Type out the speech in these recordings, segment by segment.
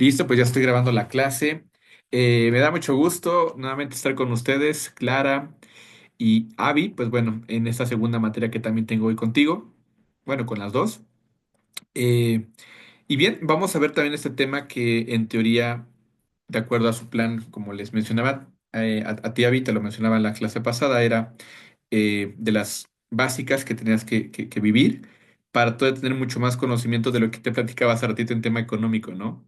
Listo, pues ya estoy grabando la clase. Me da mucho gusto nuevamente estar con ustedes, Clara y Avi, pues bueno, en esta segunda materia que también tengo hoy contigo, bueno, con las dos. Eh, y bien, vamos a ver también este tema que en teoría, de acuerdo a su plan, como les mencionaba, a ti, Avi, te lo mencionaba en la clase pasada, era de las básicas que tenías que vivir para poder tener mucho más conocimiento de lo que te platicaba hace ratito en tema económico, ¿no?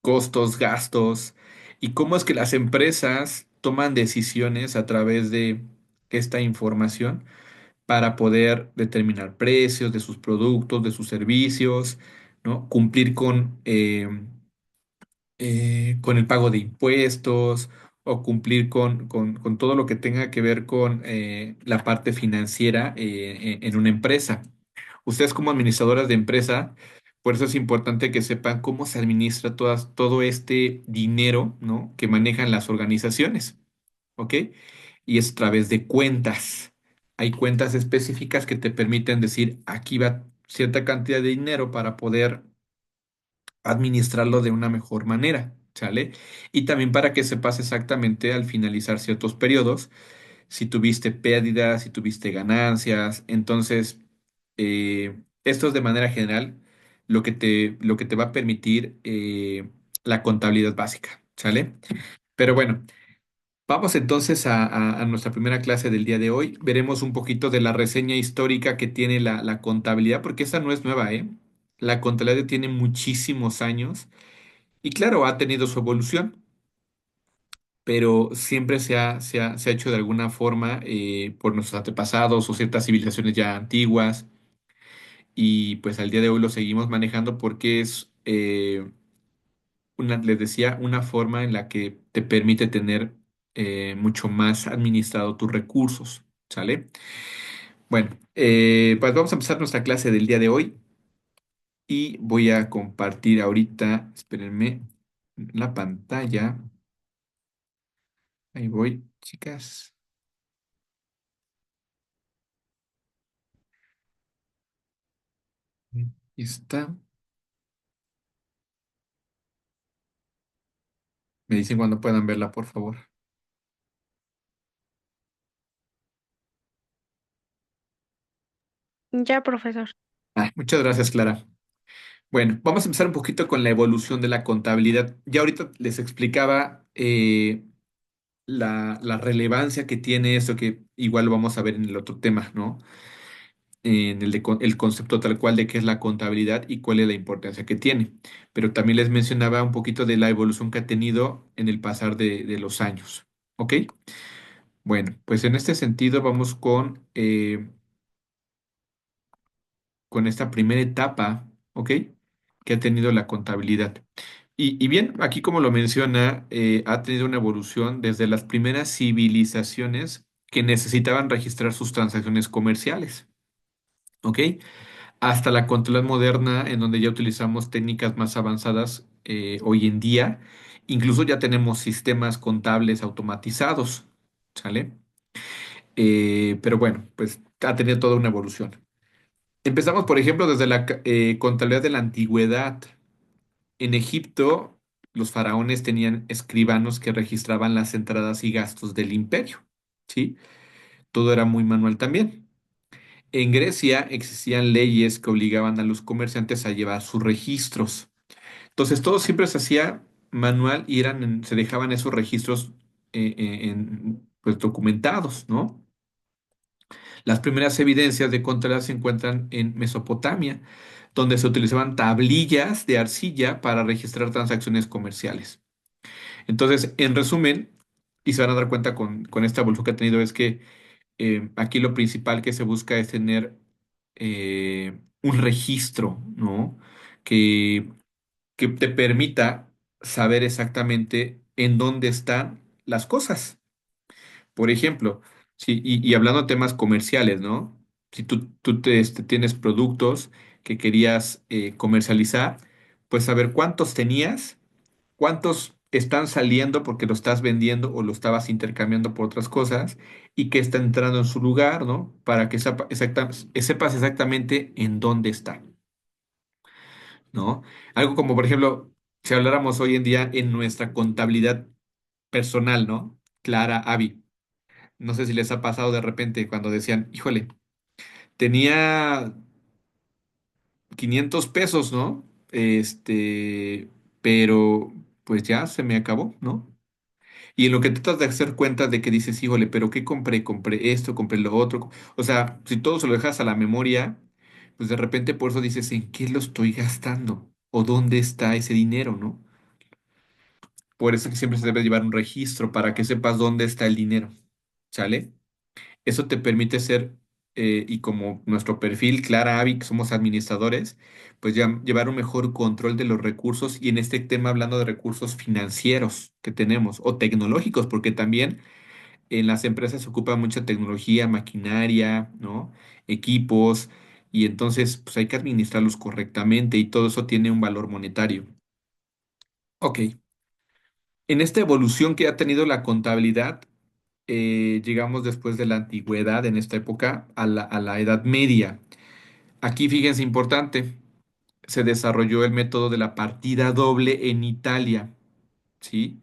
Costos, gastos y cómo es que las empresas toman decisiones a través de esta información para poder determinar precios de sus productos, de sus servicios, ¿no? Cumplir con el pago de impuestos o cumplir con todo lo que tenga que ver con la parte financiera en una empresa. Ustedes como administradoras de empresa, por eso es importante que sepan cómo se administra todo este dinero, ¿no? Que manejan las organizaciones, ¿ok? Y es a través de cuentas. Hay cuentas específicas que te permiten decir, aquí va cierta cantidad de dinero para poder administrarlo de una mejor manera, ¿sale? Y también para que sepas exactamente al finalizar ciertos periodos si tuviste pérdidas, si tuviste ganancias. Entonces, esto es de manera general lo que te va a permitir la contabilidad básica, ¿sale? Pero bueno, vamos entonces a nuestra primera clase del día de hoy. Veremos un poquito de la reseña histórica que tiene la contabilidad, porque esta no es nueva, ¿eh? La contabilidad tiene muchísimos años y claro, ha tenido su evolución, pero siempre se ha hecho de alguna forma por nuestros antepasados o ciertas civilizaciones ya antiguas y pues al día de hoy lo seguimos manejando porque es, les decía, una forma en la que te permite tener mucho más administrado tus recursos, ¿sale? Bueno, pues vamos a empezar nuestra clase del día de hoy y voy a compartir ahorita, espérenme, la pantalla. Ahí voy, chicas. Ahí está. Me dicen cuando puedan verla, por favor. Ya, profesor. Muchas gracias, Clara. Bueno, vamos a empezar un poquito con la evolución de la contabilidad. Ya ahorita les explicaba la relevancia que tiene esto, que igual lo vamos a ver en el otro tema, ¿no? En el concepto tal cual de qué es la contabilidad y cuál es la importancia que tiene. Pero también les mencionaba un poquito de la evolución que ha tenido en el pasar de los años. ¿Ok? Bueno, pues en este sentido vamos con esta primera etapa, ¿ok? Que ha tenido la contabilidad. Y bien, aquí como lo menciona, ha tenido una evolución desde las primeras civilizaciones que necesitaban registrar sus transacciones comerciales, ¿ok? Hasta la contabilidad moderna, en donde ya utilizamos técnicas más avanzadas hoy en día. Incluso ya tenemos sistemas contables automatizados, ¿sale? Pero bueno, pues ha tenido toda una evolución. Empezamos, por ejemplo, desde la contabilidad de la antigüedad. En Egipto, los faraones tenían escribanos que registraban las entradas y gastos del imperio, ¿sí? Todo era muy manual también. En Grecia existían leyes que obligaban a los comerciantes a llevar sus registros. Entonces, todo siempre se hacía manual y se dejaban esos registros pues, documentados, ¿no? Las primeras evidencias de contabilidad se encuentran en Mesopotamia, donde se utilizaban tablillas de arcilla para registrar transacciones comerciales. Entonces, en resumen, y se van a dar cuenta con esta evolución que ha tenido, es que aquí lo principal que se busca es tener un registro, ¿no? Que, que te permita saber exactamente en dónde están las cosas. Por ejemplo, y hablando de temas comerciales, ¿no? Si tienes productos que querías comercializar, pues saber cuántos tenías, cuántos están saliendo porque lo estás vendiendo o lo estabas intercambiando por otras cosas y qué está entrando en su lugar, ¿no? Para que sepas exactamente en dónde está, ¿no? Algo como, por ejemplo, Si habláramos hoy en día en nuestra contabilidad personal, ¿no? Clara, Avi. No sé si les ha pasado de repente cuando decían, híjole, tenía 500 pesos, ¿no? Pero pues ya se me acabó, ¿no? Y en lo que tratas de hacer cuenta de que dices, híjole, pero ¿qué compré? Compré esto, compré lo otro. O sea, si todo se lo dejas a la memoria, pues de repente por eso dices, ¿en qué lo estoy gastando? ¿O dónde está ese dinero, no? Por eso que siempre se debe llevar un registro para que sepas dónde está el dinero, ¿sale? Eso te permite ser, y como nuestro perfil, Clara Avi, que somos administradores, pues ya llevar un mejor control de los recursos y en este tema hablando de recursos financieros que tenemos o tecnológicos, porque también en las empresas se ocupa mucha tecnología, maquinaria, ¿no? Equipos, y entonces pues hay que administrarlos correctamente y todo eso tiene un valor monetario. Ok, en esta evolución que ha tenido la contabilidad, llegamos después de la antigüedad, en esta época, a la Edad Media. Aquí, fíjense, importante, se desarrolló el método de la partida doble en Italia, ¿sí?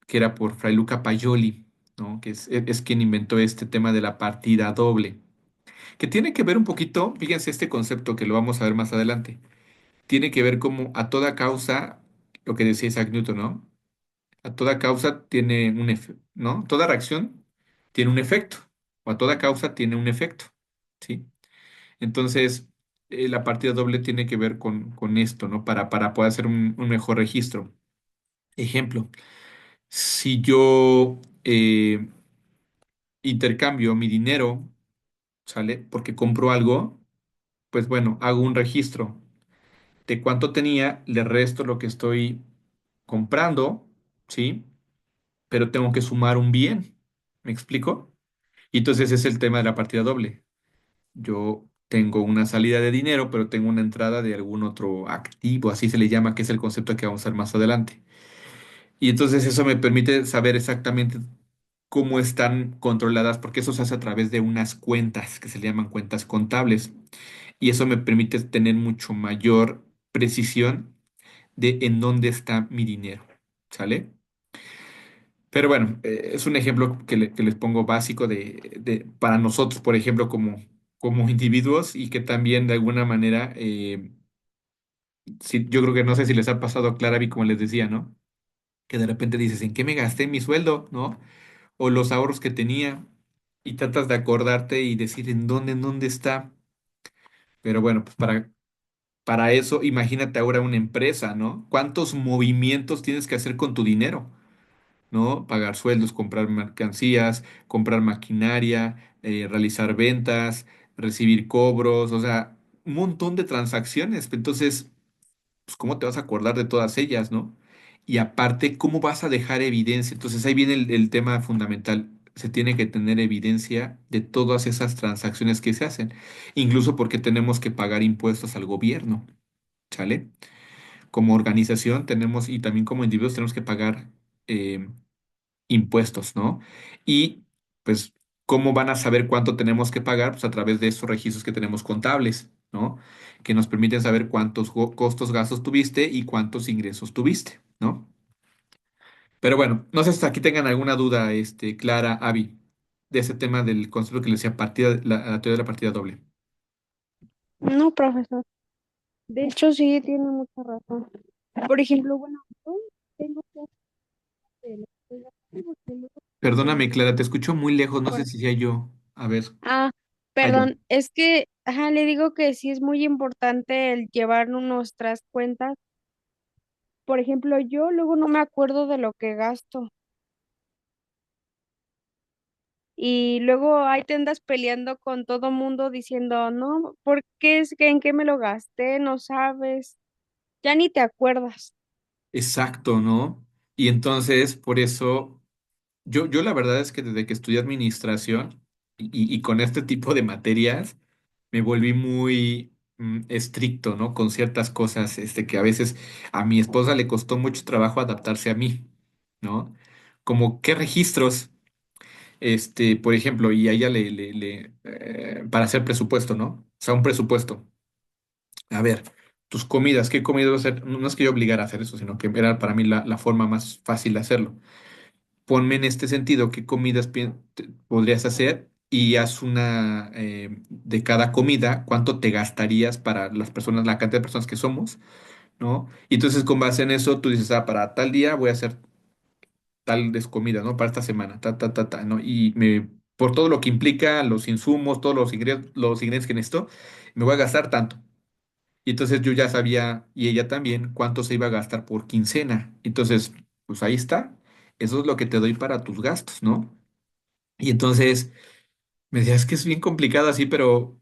Que era por Fray Luca Paglioli, ¿no? Que es quien inventó este tema de la partida doble, que tiene que ver un poquito, fíjense este concepto que lo vamos a ver más adelante, tiene que ver como a toda causa, lo que decía Isaac Newton, ¿no? A toda causa tiene un efecto, ¿no? Toda reacción tiene un efecto, o a toda causa tiene un efecto, ¿sí? Entonces, la partida doble tiene que ver con esto, ¿no? Para poder hacer un mejor registro. Ejemplo, si yo intercambio mi dinero, ¿sale? Porque compro algo, pues bueno, hago un registro de cuánto tenía, le resto lo que estoy comprando, ¿sí? Pero tengo que sumar un bien. ¿Me explico? Y entonces es el tema de la partida doble. Yo tengo una salida de dinero, pero tengo una entrada de algún otro activo, así se le llama, que es el concepto que vamos a ver más adelante. Y entonces eso me permite saber exactamente cómo están controladas, porque eso se hace a través de unas cuentas que se le llaman cuentas contables. Y eso me permite tener mucho mayor precisión de en dónde está mi dinero. ¿Sale? Pero bueno, es un ejemplo que les pongo básico para nosotros, por ejemplo, como individuos y que también de alguna manera, yo creo que no sé si les ha pasado a Clara, como les decía, ¿no? Que de repente dices, ¿en qué me gasté mi sueldo? ¿No? O los ahorros que tenía y tratas de acordarte y decir en dónde está. Pero bueno, pues para eso, imagínate ahora una empresa, ¿no? ¿Cuántos movimientos tienes que hacer con tu dinero? ¿No? Pagar sueldos, comprar mercancías, comprar maquinaria, realizar ventas, recibir cobros, o sea, un montón de transacciones. Entonces, pues, ¿cómo te vas a acordar de todas ellas, no? Y aparte, ¿cómo vas a dejar evidencia? Entonces, ahí viene el tema fundamental. Se tiene que tener evidencia de todas esas transacciones que se hacen, incluso porque tenemos que pagar impuestos al gobierno, ¿sale? Como organización tenemos y también como individuos tenemos que pagar eh, impuestos, ¿no? Y pues, ¿cómo van a saber cuánto tenemos que pagar? Pues a través de estos registros que tenemos contables, ¿no? Que nos permiten saber cuántos costos, gastos tuviste y cuántos ingresos tuviste, ¿no? Pero bueno, no sé si hasta aquí tengan alguna duda, Clara, Avi, de ese tema del concepto que les decía partida, la teoría de la partida doble. No, profesor. De hecho, sí, tiene mucha razón. Por ejemplo, bueno, yo tengo que hacer lo que estoy haciendo, porque luego se me Perdóname, Clara, te olvida escucho muy lejos, no sé por- si sea yo. A ver, Ah, allá. perdón, es que, ajá, le digo que sí es muy importante el llevar nuestras cuentas. Por ejemplo, yo luego no me acuerdo de lo que gasto y luego ahí te andas peleando con todo mundo diciendo, no, ¿por qué es que en qué me lo gasté? No sabes, ya ni te acuerdas. Exacto, ¿no? Y entonces, por eso. Yo la verdad es que desde que estudié administración y con este tipo de materias me volví muy estricto, ¿no? Con ciertas cosas, que a veces a mi esposa le costó mucho trabajo adaptarse a mí, ¿no? Como qué registros, por ejemplo, y a ella para hacer presupuesto, ¿no? O sea, un presupuesto. A ver. tus comidas, qué comidas vas a hacer. No es que yo obligara a hacer eso, sino que era para mí la forma más fácil de hacerlo. Ponme en este sentido qué comidas podrías hacer y haz una de cada comida, cuánto te gastarías para las personas, la cantidad de personas que somos, ¿no? Y entonces con base en eso tú dices, ah, para tal día voy a hacer tal comida, ¿no? Para esta semana, ¿no? Por todo lo que implica, los insumos, todos los ingredientes que necesito, me voy a gastar tanto. Y entonces yo ya sabía, y ella también, cuánto se iba a gastar por quincena. Entonces, pues ahí está. Eso es lo que te doy para tus gastos, ¿no? Y entonces me decía, es que es bien complicado así, pero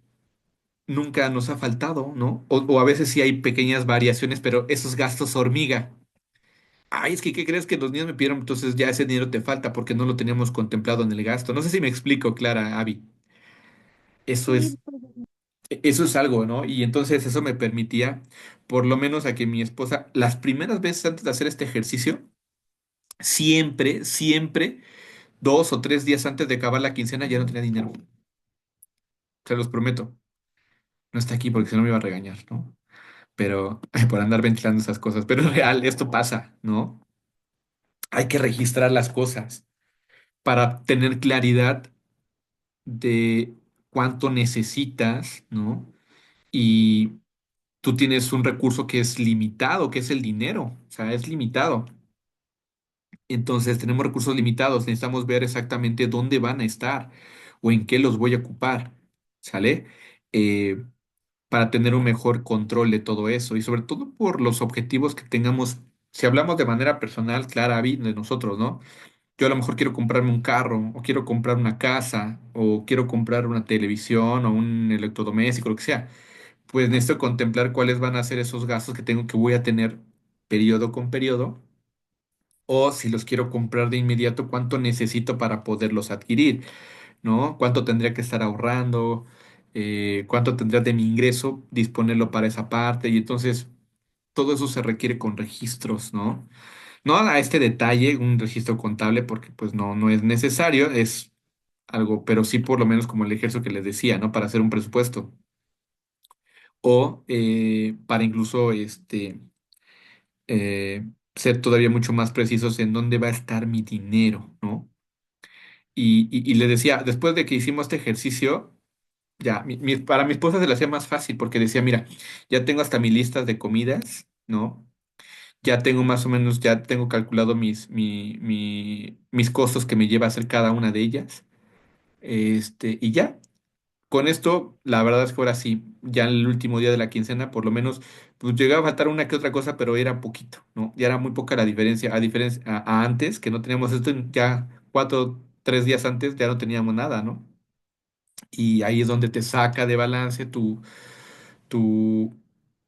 nunca nos ha faltado, ¿no? O a veces sí hay pequeñas variaciones, pero esos gastos hormiga. Ay, es que, ¿qué crees que los niños me pidieron? Entonces ya ese dinero te falta porque no lo teníamos contemplado en el gasto. No sé si me explico, Clara, Avi. Eso Sí, es, eso es algo, ¿no? Y entonces eso me permitía, por lo menos a que mi esposa, las primeras veces antes de hacer este ejercicio, siempre, 2 o 3 días antes de acabar la quincena ya no tenía dinero. Se los prometo. No está aquí porque si no me iba a regañar, ¿no? Pero por andar ventilando esas cosas. Pero es real, esto pasa, ¿no? Hay que registrar las cosas para tener claridad de cuánto necesitas, ¿no? Y tú tienes un recurso que es limitado, que es el dinero, o sea, es limitado. Entonces tenemos recursos limitados, necesitamos ver exactamente dónde van a estar o en qué los voy a ocupar, ¿sale? Eh, para tener un mejor control de todo eso y sobre todo por los objetivos que tengamos. Si hablamos de manera personal, clara, de nosotros, ¿no? Yo a lo mejor quiero comprarme un carro, o quiero comprar una casa, o quiero comprar una televisión, o un electrodoméstico, lo que sea. Pues necesito contemplar cuáles van a ser esos gastos que voy a tener periodo con periodo, o si los quiero comprar de inmediato, cuánto necesito para poderlos adquirir, ¿no? Cuánto tendría que estar ahorrando, cuánto tendría de mi ingreso, disponerlo para esa parte, y entonces todo eso se requiere con registros, ¿no? No a este detalle, un registro contable, porque pues no es necesario, es algo, pero sí por lo menos como el ejercicio que les decía, ¿no? Para hacer un presupuesto. O para incluso ser todavía mucho más precisos en dónde va a estar mi dinero, ¿no? Y le decía, después de que hicimos este ejercicio, ya, para mi esposa se le hacía más fácil porque decía, mira, ya tengo hasta mi lista de comidas, ¿no? Ya tengo más o menos, ya tengo calculado mis costos que me lleva a hacer cada una de ellas. Y ya, con esto, la verdad es que ahora sí, ya el último día de la quincena, por lo menos, pues llegaba a faltar una que otra cosa, pero era poquito, ¿no? Ya era muy poca la diferencia, a antes, que no teníamos esto, ya 4, 3 días antes ya no teníamos nada, ¿no? Y ahí es donde te saca de balance tu,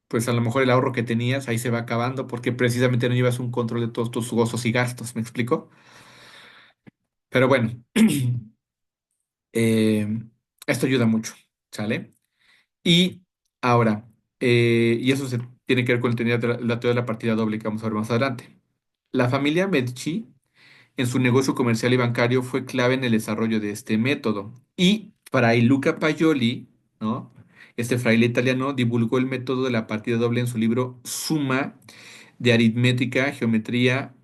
pues a lo mejor el ahorro que tenías, ahí se va acabando, porque precisamente no llevas un control de todos tus gozos y gastos, ¿me explico? Pero bueno, eh, esto ayuda mucho, ¿sale? Y ahora, y eso se tiene que ver con la teoría de la partida doble que vamos a ver más adelante. La familia Medici, en su negocio comercial y bancario, fue clave en el desarrollo de este método. Y Fray Luca Paglioli, ¿no? Este fraile italiano divulgó el método de la partida doble en su libro Suma de aritmética, geometría,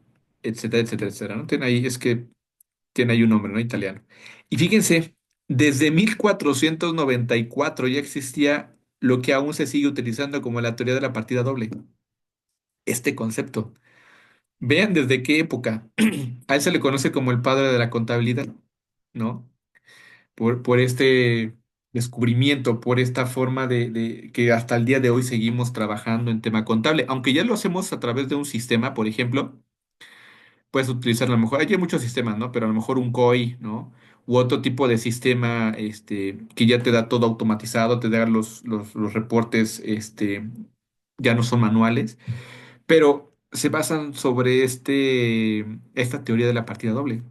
etcétera, etcétera, etcétera, ¿no? Tiene ahí un nombre, ¿no? Italiano. Y fíjense, desde 1494 ya existía lo que aún se sigue utilizando como la teoría de la partida doble, este concepto. Vean desde qué época. A él se le conoce como el padre de la contabilidad, ¿no? Por este descubrimiento, por esta forma de que hasta el día de hoy seguimos trabajando en tema contable, aunque ya lo hacemos a través de un sistema, por ejemplo. Puedes utilizar a lo mejor, hay muchos sistemas, ¿no? Pero a lo mejor un COI, ¿no? U otro tipo de sistema, que ya te da todo automatizado, te da los reportes, ya no son manuales, pero se basan sobre esta teoría de la partida doble,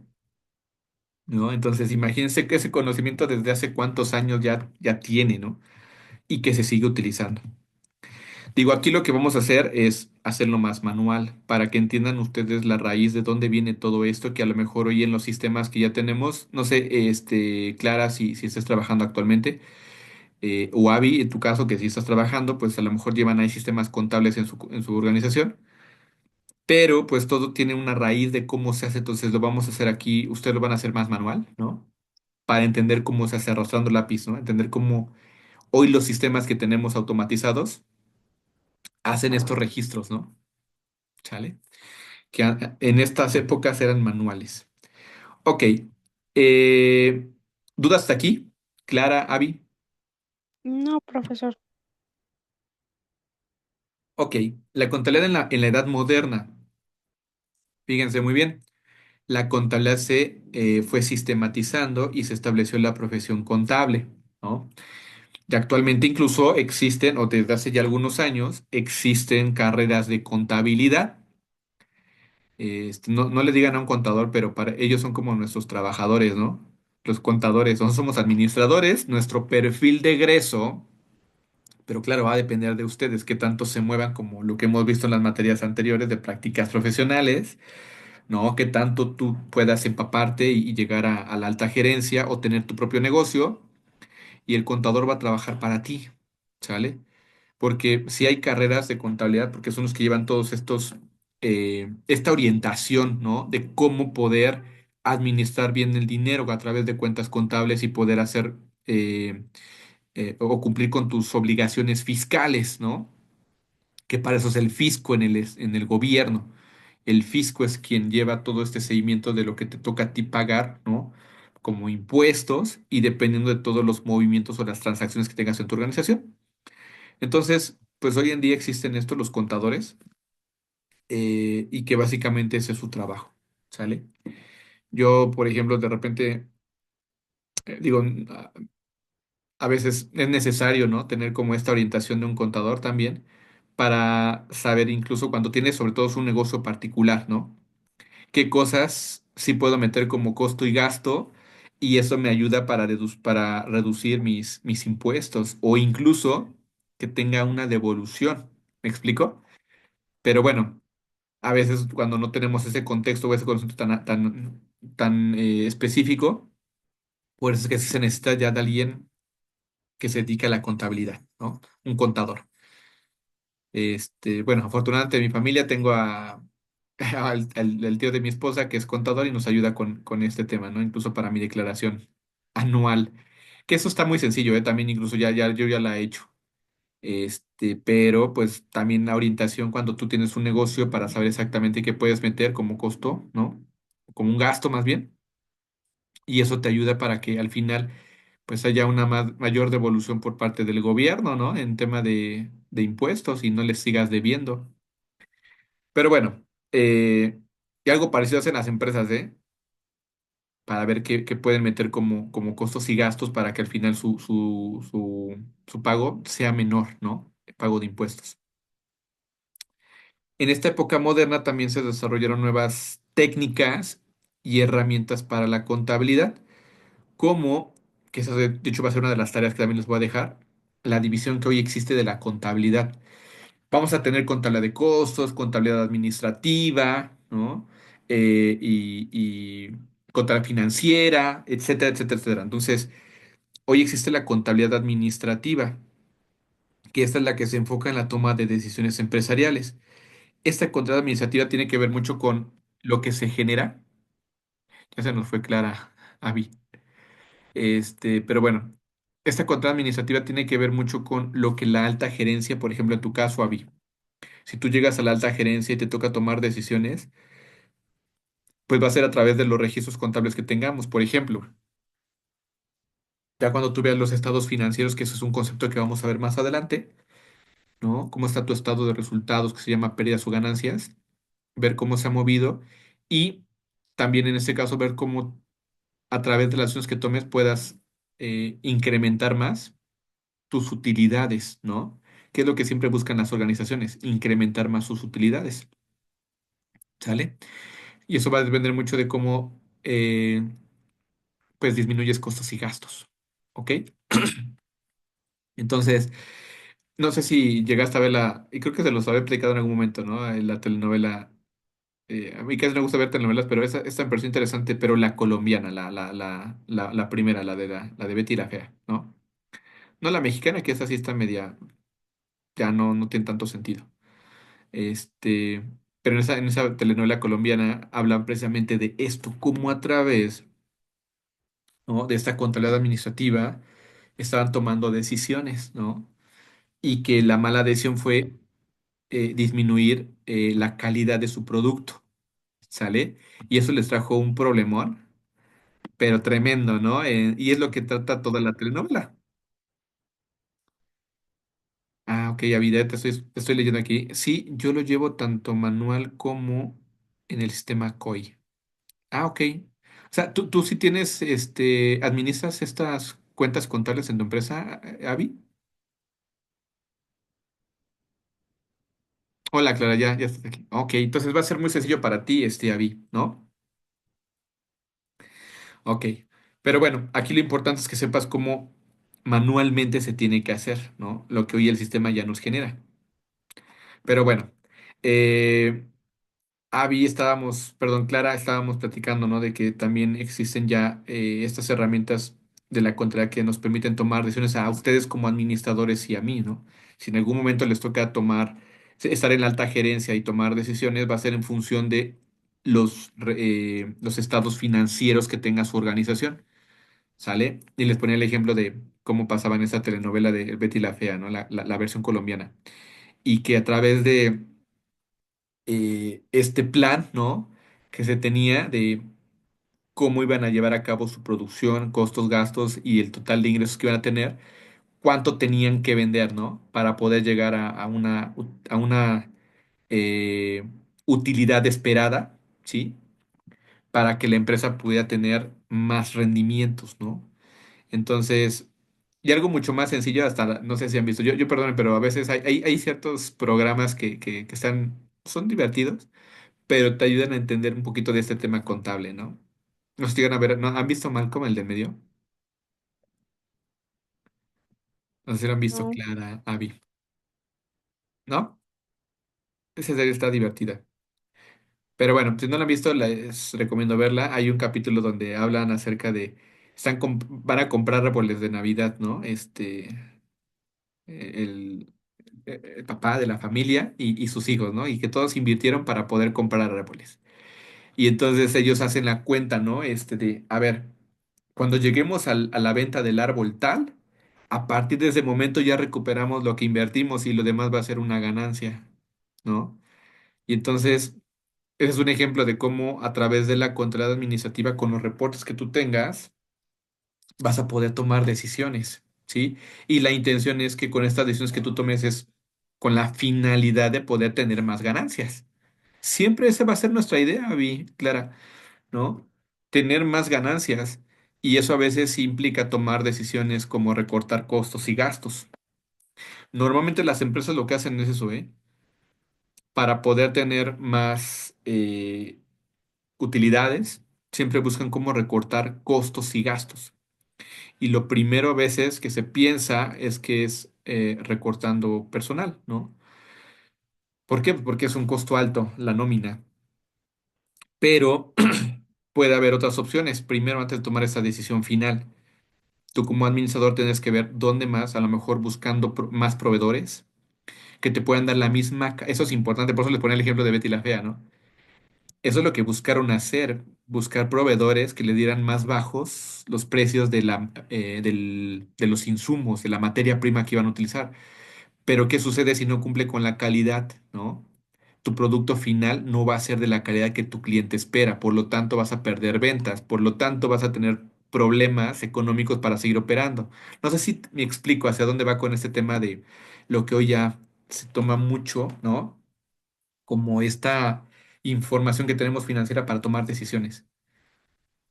¿no? Entonces, imagínense que ese conocimiento desde hace cuántos años ya tiene, ¿no? Y que se sigue utilizando. Digo, aquí lo que vamos a hacer es hacerlo más manual para que entiendan ustedes la raíz de dónde viene todo esto, que a lo mejor hoy en los sistemas que ya tenemos, no sé, Clara, si estás trabajando actualmente, o Avi, en tu caso, que si estás trabajando, pues a lo mejor llevan ahí sistemas contables en su organización, pero pues todo tiene una raíz de cómo se hace, entonces lo vamos a hacer aquí, ustedes lo van a hacer más manual, ¿no? Para entender cómo se hace arrastrando lápiz, ¿no? Entender cómo hoy los sistemas que tenemos automatizados hacen estos registros, ¿no? ¿Sale? En estas épocas eran manuales. Ok. eh, ¿Dudas hasta aquí? Clara, Avi. No, profesor. Ok. La contabilidad en la edad moderna. Fíjense muy bien. La contabilidad se fue sistematizando y se estableció la profesión contable, ¿no? Y actualmente incluso existen, o desde hace ya algunos años, existen carreras de contabilidad. No, no le digan a un contador, pero para ellos son como nuestros trabajadores, ¿no? Los contadores, nosotros somos administradores, nuestro perfil de egreso, pero claro, va a depender de ustedes qué tanto se muevan como lo que hemos visto en las materias anteriores de prácticas profesionales, ¿no? Qué tanto tú puedas empaparte y llegar a la alta gerencia o tener tu propio negocio y el contador va a trabajar para ti, ¿sale? Porque si hay carreras de contabilidad, porque son los que llevan todos estos, esta orientación, ¿no? De cómo poder administrar bien el dinero a través de cuentas contables y poder hacer o cumplir con tus obligaciones fiscales, ¿no? Que para eso es el fisco en el gobierno. El fisco es quien lleva todo este seguimiento de lo que te toca a ti pagar, ¿no? Como impuestos y dependiendo de todos los movimientos o las transacciones que tengas en tu organización. Entonces, pues hoy en día existen estos los contadores y que básicamente ese es su trabajo, ¿sale? Yo, por ejemplo, de repente, digo, a veces es necesario, ¿no? Tener como esta orientación de un contador también para saber incluso cuando tienes sobre todo un negocio particular, ¿no? Qué cosas sí puedo meter como costo y gasto y eso me ayuda para reducir mis impuestos o incluso que tenga una devolución. ¿Me explico? Pero bueno. A veces cuando no tenemos ese contexto o ese conocimiento tan específico, por eso es que sí se necesita ya de alguien que se dedique a la contabilidad, ¿no? Un contador. Bueno, afortunadamente en mi familia tengo al tío de mi esposa que es contador y nos ayuda con este tema, ¿no? Incluso para mi declaración anual. Que eso está muy sencillo, ¿eh? También incluso yo ya la he hecho. Pero pues también la orientación cuando tú tienes un negocio para saber exactamente qué puedes meter como costo, ¿no? Como un gasto más bien. Y eso te ayuda para que al final pues haya una mayor devolución por parte del gobierno, ¿no? En tema de impuestos y no les sigas debiendo. Pero bueno, y algo parecido hacen las empresas, ¿eh? Para ver qué pueden meter como costos y gastos para que al final su pago sea menor, ¿no? El pago de impuestos. En esta época moderna también se desarrollaron nuevas técnicas y herramientas para la contabilidad, como, que eso de hecho va a ser una de las tareas que también les voy a dejar, la división que hoy existe de la contabilidad. Vamos a tener contabilidad de costos, contabilidad administrativa, ¿no? Y contabilidad financiera, etcétera, etcétera, etcétera. Entonces, hoy existe la contabilidad administrativa, que esta es la que se enfoca en la toma de decisiones empresariales. Esta contrata administrativa tiene que ver mucho con lo que se genera. Ya se nos fue clara, Avi. Pero bueno, esta contrata administrativa tiene que ver mucho con lo que la alta gerencia, por ejemplo, en tu caso, Avi. Si tú llegas a la alta gerencia y te toca tomar decisiones, pues va a ser a través de los registros contables que tengamos. Por ejemplo, ya cuando tú veas los estados financieros, que eso es un concepto que vamos a ver más adelante, ¿no? Cómo está tu estado de resultados, que se llama pérdidas o ganancias, ver cómo se ha movido y también en este caso ver cómo a través de las acciones que tomes puedas incrementar más tus utilidades, ¿no? ¿Qué es lo que siempre buscan las organizaciones? Incrementar más sus utilidades, ¿sale? Y eso va a depender mucho de cómo, pues, disminuyes costos y gastos, ¿ok? Entonces, no sé si llegaste a verla, y creo que se los había explicado en algún momento, ¿no? La telenovela, a mí casi no me gusta ver telenovelas, pero esta me pareció interesante, pero la colombiana, la primera, la de Betty la Fea, ¿no? No la mexicana, que esa sí está media, ya no tiene tanto sentido. Este, pero en esa telenovela colombiana hablan precisamente de esto, cómo a través, ¿no?, de esta contabilidad administrativa estaban tomando decisiones, ¿no? Y que la mala decisión fue disminuir la calidad de su producto, ¿sale? Y eso les trajo un problemón, pero tremendo, ¿no? Y es lo que trata toda la telenovela. Ah, ok, Avidez, te estoy leyendo aquí. Sí, yo lo llevo tanto manual como en el sistema COI. Ah, ok. O sea, tú sí tienes, administras estas cuentas contables en tu empresa, Avi. Hola, Clara, ya estás aquí. Ok, entonces va a ser muy sencillo para ti, Avi, ¿no? Ok. Pero bueno, aquí lo importante es que sepas cómo manualmente se tiene que hacer, ¿no? Lo que hoy el sistema ya nos genera. Pero bueno, eh, Avi, perdón, Clara, estábamos platicando, ¿no? De que también existen ya estas herramientas de la contraria que nos permiten tomar decisiones a ustedes como administradores y a mí, ¿no? Si en algún momento les toca estar en la alta gerencia y tomar decisiones, va a ser en función de los estados financieros que tenga su organización, ¿sale? Y les ponía el ejemplo de cómo pasaba en esa telenovela de Betty la Fea, ¿no? La versión colombiana. Y que a través de este plan, ¿no?, que se tenía de cómo iban a llevar a cabo su producción, costos, gastos y el total de ingresos que iban a tener, cuánto tenían que vender, ¿no? Para poder llegar a una eh, utilidad esperada, ¿sí? Para que la empresa pudiera tener más rendimientos, ¿no? Entonces, y algo mucho más sencillo, hasta no sé si han visto, yo perdón, pero a veces hay ciertos programas que son divertidos, pero te ayudan a entender un poquito de este tema contable, ¿no? No sé si llegan a ver, ¿no? ¿Han visto Malcolm, el del medio? No sé si lo han visto, No, Clara, Abby, ¿no? Esa serie está divertida. Pero bueno, si no la han visto, les recomiendo verla. Hay un capítulo donde hablan acerca de, van a comprar árboles de Navidad, ¿no? El, el papá de la familia y sus hijos, ¿no? Y que todos invirtieron para poder comprar árboles. Y entonces ellos hacen la cuenta, ¿no? A ver, cuando lleguemos a la venta del árbol tal, a partir de ese momento ya recuperamos lo que invertimos y lo demás va a ser una ganancia, ¿no? Y entonces, ese es un ejemplo de cómo a través de la controlada administrativa, con los reportes que tú tengas, vas a poder tomar decisiones, ¿sí? Y la intención es que con estas decisiones que tú tomes es con la finalidad de poder tener más ganancias. Siempre esa va a ser nuestra idea, Vi, Clara, ¿no? Tener más ganancias. Y eso a veces implica tomar decisiones como recortar costos y gastos. Normalmente las empresas lo que hacen es eso, ¿eh? Para poder tener más utilidades, siempre buscan cómo recortar costos y gastos. Y lo primero a veces que se piensa es que es recortando personal, ¿no? ¿Por qué? Porque es un costo alto la nómina. Pero puede haber otras opciones. Primero, antes de tomar esa decisión final, tú como administrador tienes que ver dónde más, a lo mejor buscando más proveedores que te puedan dar la misma. Eso es importante, por eso les ponía el ejemplo de Betty la Fea, ¿no? Eso es lo que buscaron hacer, buscar proveedores que le dieran más bajos los precios de los insumos, de la materia prima que iban a utilizar. Pero ¿qué sucede si no cumple con la calidad, ¿no? Tu producto final no va a ser de la calidad que tu cliente espera, por lo tanto vas a perder ventas, por lo tanto vas a tener problemas económicos para seguir operando. No sé si me explico hacia dónde va con este tema de lo que hoy ya se toma mucho, ¿no? Como esta información que tenemos financiera para tomar decisiones.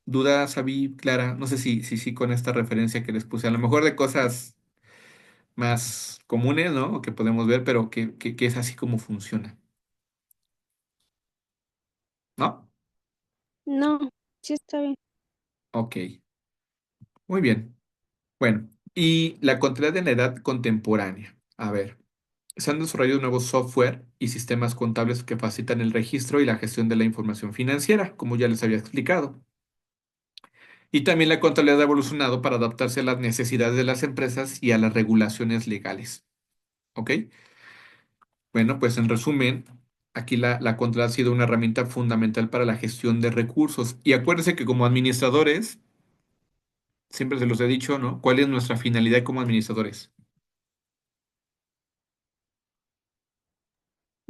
¿Dudas, Avi, Clara? No sé si con esta referencia que les puse, a lo mejor de cosas más comunes, ¿no? O que podemos ver, pero que es así como funciona, ¿no? no, sí está bien. Ok, muy bien. Bueno, y la contabilidad en la edad contemporánea. A ver, se han desarrollado nuevos software y sistemas contables que facilitan el registro y la gestión de la información financiera, como ya les había explicado. Y también la contabilidad ha evolucionado para adaptarse a las necesidades de las empresas y a las regulaciones legales. ¿Ok? Bueno, pues en resumen, aquí la contabilidad ha sido una herramienta fundamental para la gestión de recursos. Y acuérdense que como administradores, siempre se los he dicho, ¿no? ¿Cuál es nuestra finalidad como administradores?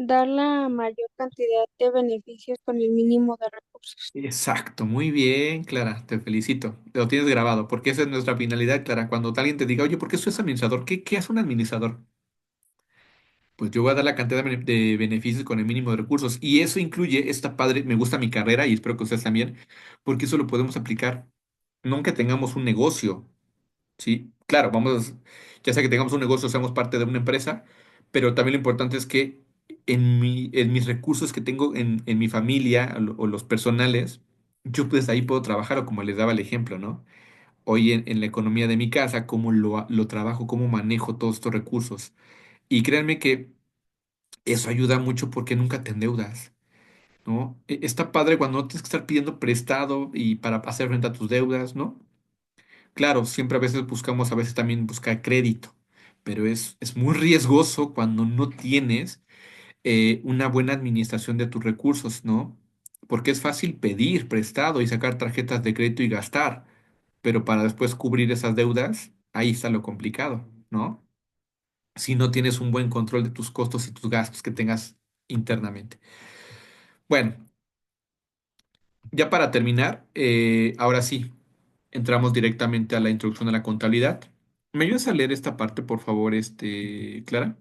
Dar la mayor cantidad de beneficios con el mínimo de recursos. Exacto, muy bien, Clara, te felicito. Lo tienes grabado, porque esa es nuestra finalidad, Clara. Cuando alguien te diga, oye, ¿por qué soy administrador? ¿Qué hace un administrador? Pues yo voy a dar la cantidad de beneficios con el mínimo de recursos. Y eso incluye, esta padre, me gusta mi carrera y espero que ustedes también, porque eso lo podemos aplicar, no aunque tengamos un negocio, ¿sí? Claro, ya sea que tengamos un negocio, seamos parte de una empresa, pero también lo importante es que en mis recursos que tengo en mi familia o los personales, yo pues ahí puedo trabajar, o como les daba el ejemplo, ¿no? Hoy en la economía de mi casa, cómo lo trabajo, cómo manejo todos estos recursos. Y créanme que eso ayuda mucho porque nunca te endeudas, ¿no? Está padre cuando no tienes que estar pidiendo prestado y para hacer frente a tus deudas, ¿no? Claro, siempre a veces buscamos, a veces también buscar crédito, pero es muy riesgoso cuando no tienes una buena administración de tus recursos, ¿no? Porque es fácil pedir prestado y sacar tarjetas de crédito y gastar, pero para después cubrir esas deudas, ahí está lo complicado, ¿no? Si no tienes un buen control de tus costos y tus gastos que tengas internamente. Bueno, ya para terminar, ahora sí, entramos directamente a la introducción a la contabilidad. ¿Me ayudas a leer esta parte, por favor, Clara?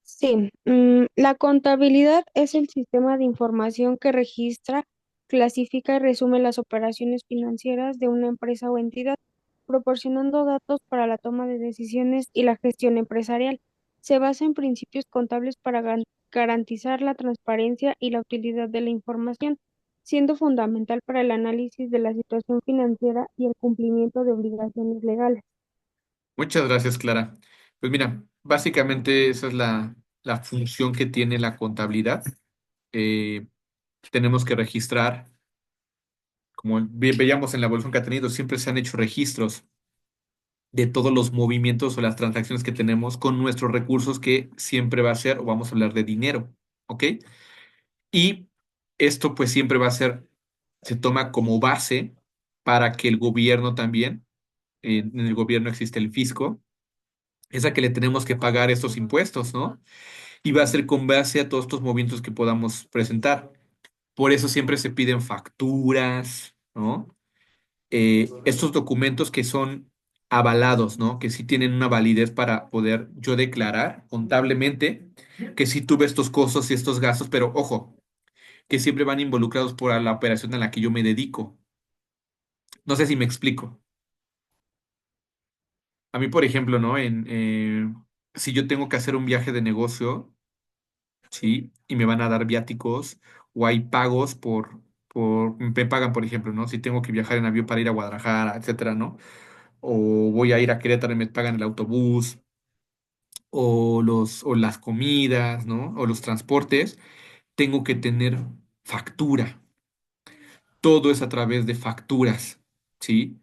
Sí, la contabilidad es el sistema de información que registra, clasifica y resume las operaciones financieras de una empresa o entidad, proporcionando datos para la toma de decisiones y la gestión empresarial. Se basa en principios contables para garantizar la transparencia y la utilidad de la información, siendo fundamental para el análisis de la situación financiera y el cumplimiento de obligaciones legales. Muchas gracias, Clara. Pues mira, básicamente esa es la función que tiene la contabilidad. Eh, tenemos que registrar, como veíamos en la evolución que ha tenido, siempre se han hecho registros de todos los movimientos o las transacciones que tenemos con nuestros recursos, que siempre va a ser, o vamos a hablar de dinero, ¿ok? Y esto pues siempre va a ser, se toma como base para que el gobierno también, en el gobierno existe el fisco, es a que le tenemos que pagar estos impuestos, ¿no? Y va a ser con base a todos estos movimientos que podamos presentar. Por eso siempre se piden facturas, ¿no? Estos documentos que son avalados, ¿no? Que sí tienen una validez para poder yo declarar contablemente que sí tuve estos costos y estos gastos, pero ojo, que siempre van involucrados por la operación a la que yo me dedico. No sé si me explico. A mí, por ejemplo, ¿no? Si yo tengo que hacer un viaje de negocio, ¿sí? Y me van a dar viáticos o hay pagos me pagan, por ejemplo, ¿no? Si tengo que viajar en avión para ir a Guadalajara, etcétera, ¿no? O voy a ir a Querétaro y me pagan el autobús, o las comidas, ¿no? O los transportes, tengo que tener factura. Todo es a través de facturas, ¿sí?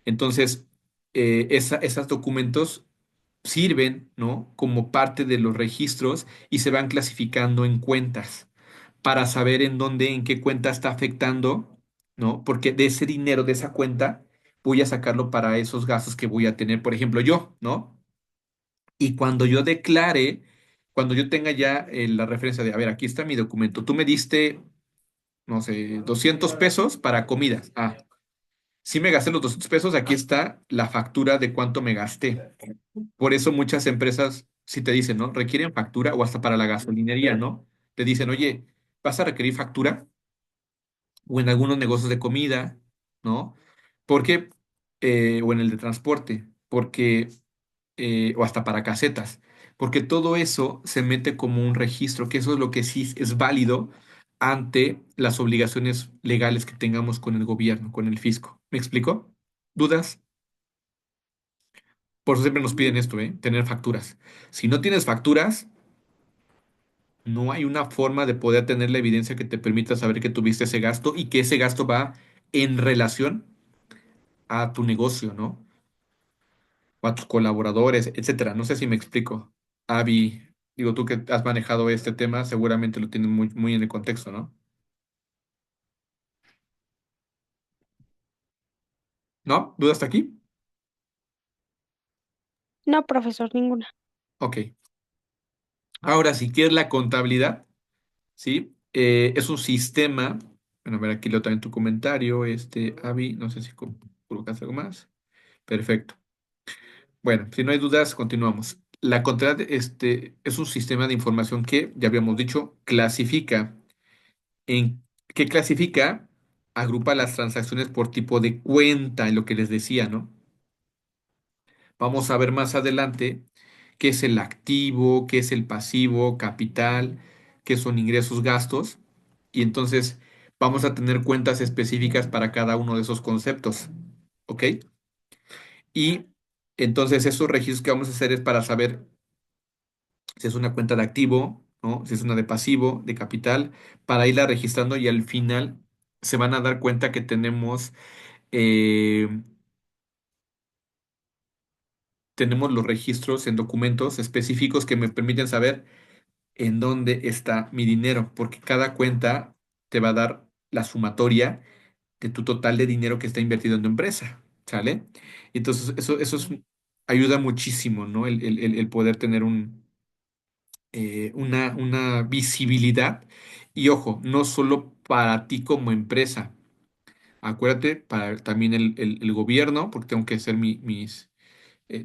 Entonces, esos documentos sirven, ¿no? Como parte de los registros y se van clasificando en cuentas para saber en dónde, en qué cuenta está afectando, ¿no? Porque de ese dinero, de esa cuenta, voy a sacarlo para esos gastos que voy a tener, por ejemplo, yo, ¿no? Y cuando yo declare, cuando yo tenga ya la referencia de, a ver, aquí está mi documento, tú me diste, no sé, 200 pesos para comidas. Ah, sí me gasté los 200 pesos, aquí está la factura de cuánto me gasté. Por eso muchas empresas, si te dicen, ¿no? Requieren factura o hasta para la gasolinería, ¿no? Te dicen, oye, ¿vas a requerir factura? O en algunos negocios de comida, ¿no? Porque, o en el de transporte, porque, o hasta para casetas, porque todo eso se mete como un registro, que eso es lo que sí es válido ante las obligaciones legales que tengamos con el gobierno, con el fisco. ¿Me explico? ¿Dudas? Por eso siempre nos piden esto, ¿eh? Tener facturas. Si no tienes facturas, no hay una forma de poder tener la evidencia que te permita saber que tuviste ese gasto y que ese gasto va en relación a tu negocio, ¿no? O a tus colaboradores, etcétera. No sé si me explico. Avi, digo, tú que has manejado este tema, seguramente lo tienes muy, muy en el contexto, ¿no? ¿No? ¿Dudas hasta aquí? No, profesor, ninguna. Ok. Ahora, si quieres la contabilidad, ¿sí? Es un sistema. Bueno, a ver, aquí leo también tu comentario, Avi, no sé si colocas algo más. Perfecto. Bueno, si no hay dudas, continuamos. La contabilidad, es un sistema de información que, ya habíamos dicho, clasifica. ¿En qué clasifica? Agrupa las transacciones por tipo de cuenta, en lo que les decía, ¿no? Vamos a ver más adelante qué es el activo, qué es el pasivo, capital, qué son ingresos, gastos. Y entonces vamos a tener cuentas específicas para cada uno de esos conceptos. ¿Ok? Y entonces esos registros que vamos a hacer es para saber si es una cuenta de activo, ¿no? Si es una de pasivo, de capital, para irla registrando y al final se van a dar cuenta que eh, tenemos los registros en documentos específicos que me permiten saber en dónde está mi dinero, porque cada cuenta te va a dar la sumatoria de tu total de dinero que está invertido en tu empresa, ¿sale? Entonces, ayuda muchísimo, ¿no? El poder tener una visibilidad. Y ojo, no solo para ti como empresa, acuérdate, para también el gobierno, porque tengo que hacer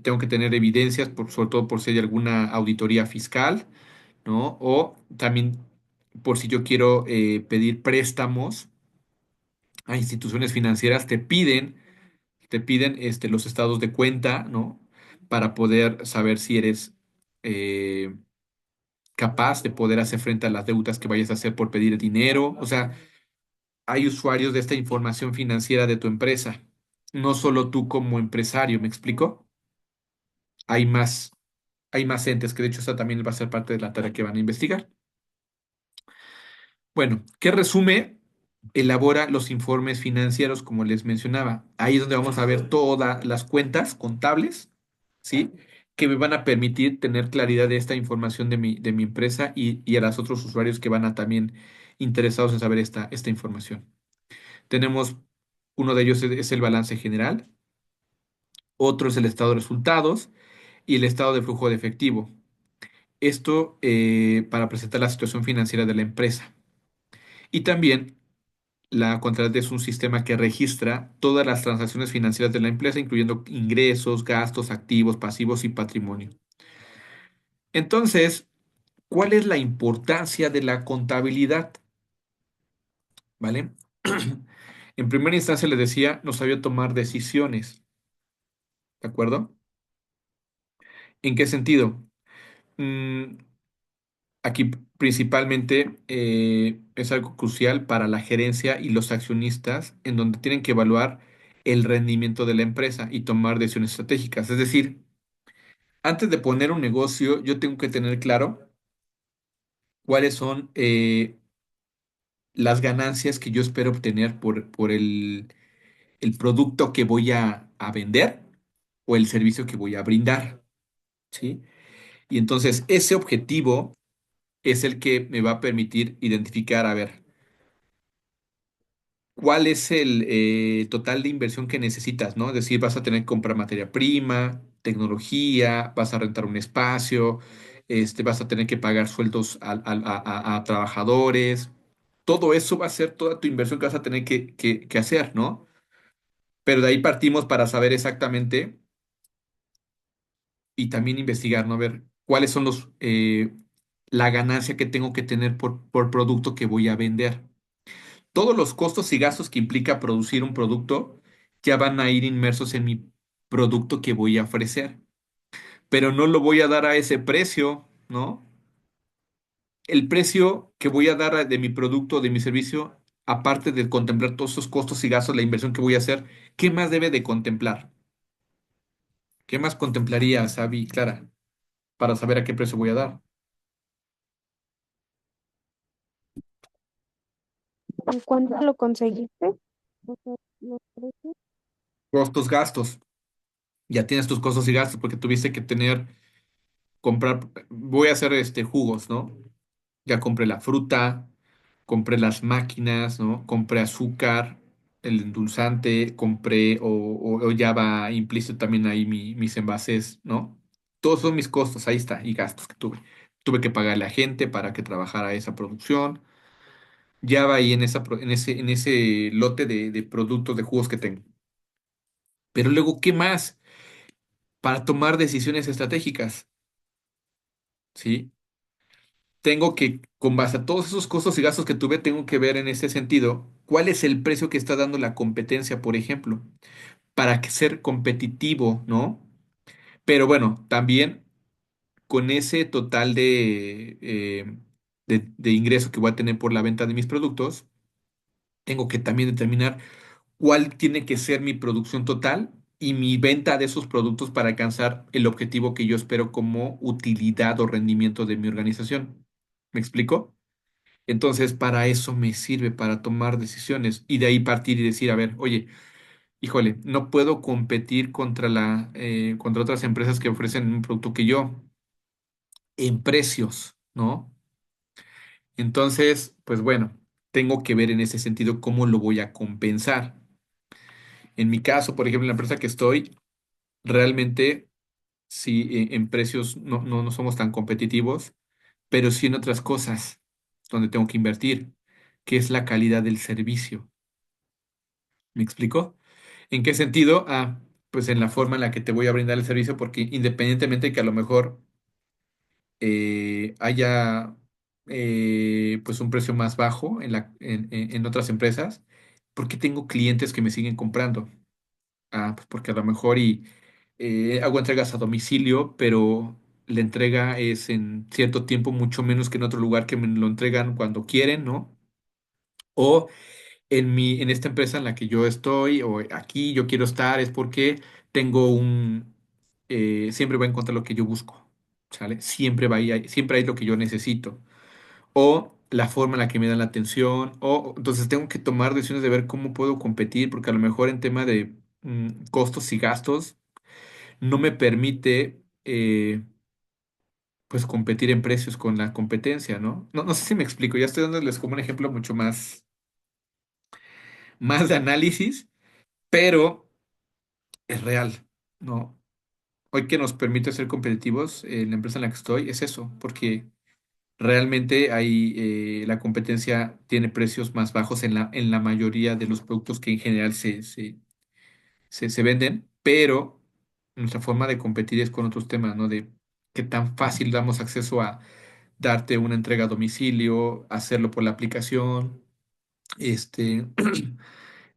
tengo que tener evidencias, sobre todo por si hay alguna auditoría fiscal, ¿no? O también por si yo quiero pedir préstamos a instituciones financieras, te piden los estados de cuenta, ¿no? Para poder saber si eres eh, capaz de poder hacer frente a las deudas que vayas a hacer por pedir dinero. O sea, hay usuarios de esta información financiera de tu empresa, no solo tú como empresario, ¿me explico? Hay más, hay más entes, que de hecho esta también va a ser parte de la tarea que van a investigar. Bueno, ¿qué resume? Elabora los informes financieros, como les mencionaba. Ahí es donde vamos a ver todas las cuentas contables, ¿sí? Que me van a permitir tener claridad de esta información de mi empresa y a los otros usuarios que van a también interesados en saber esta información. Tenemos, uno de ellos es el balance general, otro es el estado de resultados y el estado de flujo de efectivo. Esto para presentar la situación financiera de la empresa. Y también la contabilidad es un sistema que registra todas las transacciones financieras de la empresa, incluyendo ingresos, gastos, activos, pasivos y patrimonio. Entonces, ¿cuál es la importancia de la contabilidad? ¿Vale? En primera instancia les decía, nos sabía tomar decisiones, ¿de acuerdo? ¿En qué sentido? Mm, Aquí principalmente es algo crucial para la gerencia y los accionistas, en donde tienen que evaluar el rendimiento de la empresa y tomar decisiones estratégicas. Es decir, antes de poner un negocio, yo tengo que tener claro cuáles son las ganancias que yo espero obtener por el producto que voy a vender o el servicio que voy a brindar, ¿sí? Y entonces ese objetivo es el que me va a permitir identificar, a ver, cuál es el total de inversión que necesitas, ¿no? Es decir, vas a tener que comprar materia prima, tecnología, vas a rentar un espacio, vas a tener que pagar sueldos a trabajadores. Todo eso va a ser toda tu inversión que vas a tener que hacer, ¿no? Pero de ahí partimos para saber exactamente y también investigar, ¿no? Ver cuáles son la ganancia que tengo que tener por producto que voy a vender. Todos los costos y gastos que implica producir un producto ya van a ir inmersos en mi producto que voy a ofrecer, pero no lo voy a dar a ese precio, ¿no? El precio que voy a dar de mi producto, de mi servicio, aparte de contemplar todos esos costos y gastos, la inversión que voy a hacer, ¿qué más debe de contemplar? ¿Qué más contemplaría, Sabi y Clara, para saber a qué precio voy a dar? ¿En cuánto lo conseguiste? O sea, los precios. Costos, gastos. Ya tienes tus costos y gastos porque tuviste que comprar, voy a hacer jugos, ¿no? Ya compré la fruta, compré las máquinas, ¿no? Compré azúcar, el endulzante, compré, o ya va implícito también ahí mis envases, ¿no? Todos son mis costos, ahí está, y gastos que tuve. Tuve que pagarle a gente para que trabajara esa producción. Ya va ahí en ese lote de productos de jugos que tengo. Pero luego, ¿qué más? Para tomar decisiones estratégicas, ¿sí? Tengo que, con base a todos esos costos y gastos que tuve, tengo que ver en ese sentido cuál es el precio que está dando la competencia, por ejemplo, para que ser competitivo, ¿no? Pero bueno, también con ese total de ingreso que voy a tener por la venta de mis productos, tengo que también determinar cuál tiene que ser mi producción total y mi venta de esos productos para alcanzar el objetivo que yo espero como utilidad o rendimiento de mi organización. ¿Me explico? Entonces, para eso me sirve, para tomar decisiones y de ahí partir y decir, a ver, oye, híjole, no puedo competir contra otras empresas que ofrecen un producto que yo en precios, ¿no? Entonces, pues bueno, tengo que ver en ese sentido cómo lo voy a compensar. En mi caso, por ejemplo, en la empresa que estoy, realmente sí, en precios no somos tan competitivos, pero sí en otras cosas donde tengo que invertir, que es la calidad del servicio. ¿Me explico? ¿En qué sentido? Ah, pues en la forma en la que te voy a brindar el servicio, porque independientemente de que a lo mejor haya pues un precio más bajo en otras empresas, porque tengo clientes que me siguen comprando. Ah, pues porque a lo mejor hago entregas a domicilio, pero la entrega es en cierto tiempo mucho menos que en otro lugar que me lo entregan cuando quieren, ¿no? O en esta empresa en la que yo estoy o aquí yo quiero estar es porque siempre va a encontrar lo que yo busco, ¿sale? Siempre hay lo que yo necesito. O la forma en la que me dan la atención, o entonces tengo que tomar decisiones de ver cómo puedo competir, porque a lo mejor en tema de costos y gastos no me permite pues competir en precios con la competencia, ¿no? No sé si me explico, ya estoy dándoles como un ejemplo mucho más de análisis, pero es real, ¿no? Hoy que nos permite ser competitivos en la empresa en la que estoy es eso, porque realmente la competencia tiene precios más bajos en la mayoría de los productos que en general se venden, pero nuestra forma de competir es con otros temas, ¿no? De qué tan fácil damos acceso a darte una entrega a domicilio, hacerlo por la aplicación, este,